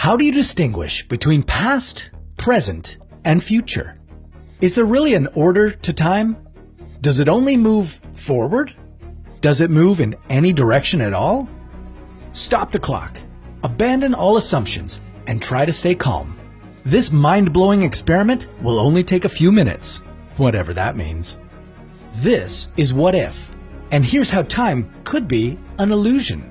How do you distinguish between past, present, and future? Is there really an order to time? Does it only move forward? Does it move in any direction at all? Stop the clock, abandon all assumptions, and try to stay calm. This mind-blowing experiment will only take a few minutes, whatever that means. This is What If, and here's how time could be an illusion.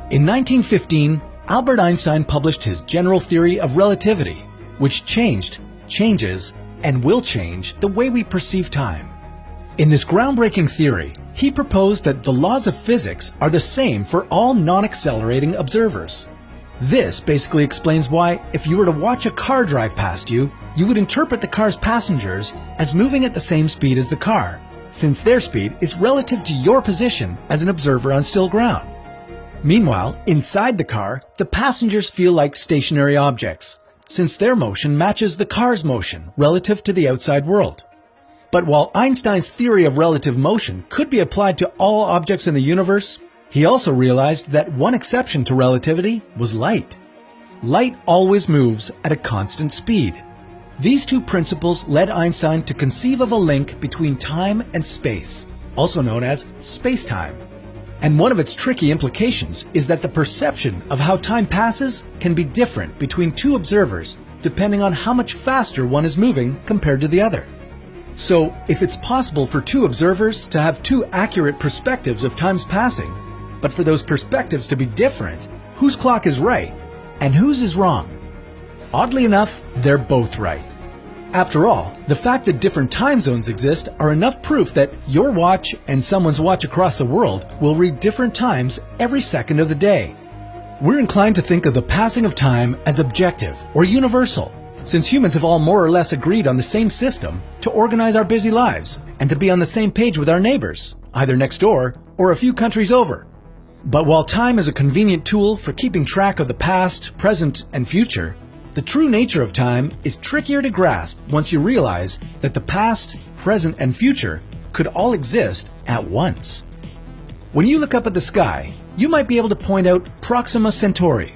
In 1915, Albert Einstein published his general theory of relativity, which changed, changes, and will change the way we perceive time. In this groundbreaking theory, he proposed that the laws of physics are the same for all non-accelerating observers. This basically explains why, if you were to watch a car drive past you, you would interpret the car's passengers as moving at the same speed as the car, since their speed is relative to your position as an observer on still ground. Meanwhile, inside the car, the passengers feel like stationary objects, since their motion matches the car's motion relative to the outside world. But while Einstein's theory of relative motion could be applied to all objects in the universe, he also realized that one exception to relativity was light. Light always moves at a constant speed. These two principles led Einstein to conceive of a link between time and space, also known as space-time. And one of its tricky implications is that the perception of how time passes can be different between two observers depending on how much faster one is moving compared to the other. So, if it's possible for two observers to have two accurate perspectives of time's passing, but for those perspectives to be different, whose clock is right and whose is wrong? Oddly enough, they're both right. After all, the fact that different time zones exist are enough proof that your watch and someone's watch across the world will read different times every second of the day. We're inclined to think of the passing of time as objective or universal, since humans have all more or less agreed on the same system to organize our busy lives and to be on the same page with our neighbors, either next door or a few countries over. But while time is a convenient tool for keeping track of the past, present, and future, the true nature of time is trickier to grasp once you realize that the past, present, and future could all exist at once. When you look up at the sky, you might be able to point out Proxima Centauri.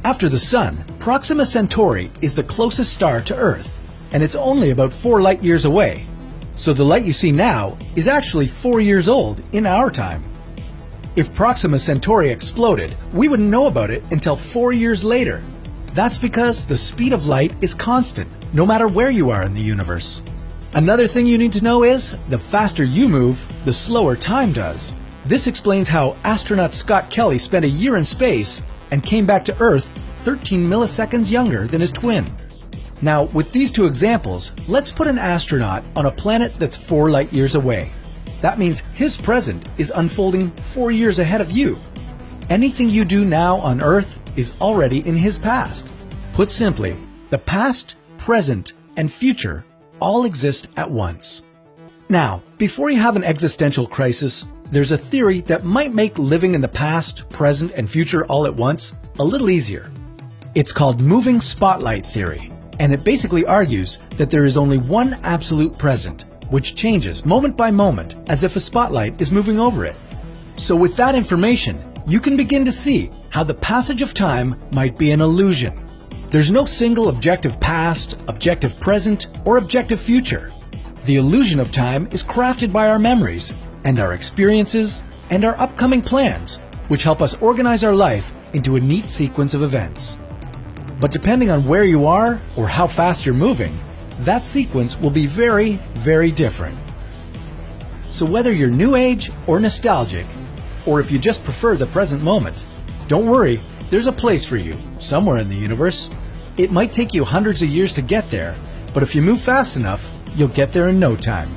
After the Sun, Proxima Centauri is the closest star to Earth, and it's only about 4 light years away. So the light you see now is actually 4 years old in our time. If Proxima Centauri exploded, we wouldn't know about it until 4 years later. That's because the speed of light is constant, no matter where you are in the universe. Another thing you need to know is, the faster you move, the slower time does. This explains how astronaut Scott Kelly spent a year in space and came back to Earth 13 milliseconds younger than his twin. Now, with these two examples, let's put an astronaut on a planet that's 4 light years away. That means his present is unfolding 4 years ahead of you. Anything you do now on Earth is already in his past. Put simply, the past, present, and future all exist at once. Now, before you have an existential crisis, there's a theory that might make living in the past, present, and future all at once a little easier. It's called moving spotlight theory, and it basically argues that there is only one absolute present, which changes moment by moment as if a spotlight is moving over it. So with that information, you can begin to see how the passage of time might be an illusion. There's no single objective past, objective present, or objective future. The illusion of time is crafted by our memories, and our experiences, and our upcoming plans, which help us organize our life into a neat sequence of events. But depending on where you are or how fast you're moving, that sequence will be very, very different. So whether you're new age or nostalgic, or if you just prefer the present moment, don't worry, there's a place for you, somewhere in the universe. It might take you hundreds of years to get there, but if you move fast enough, you'll get there in no time.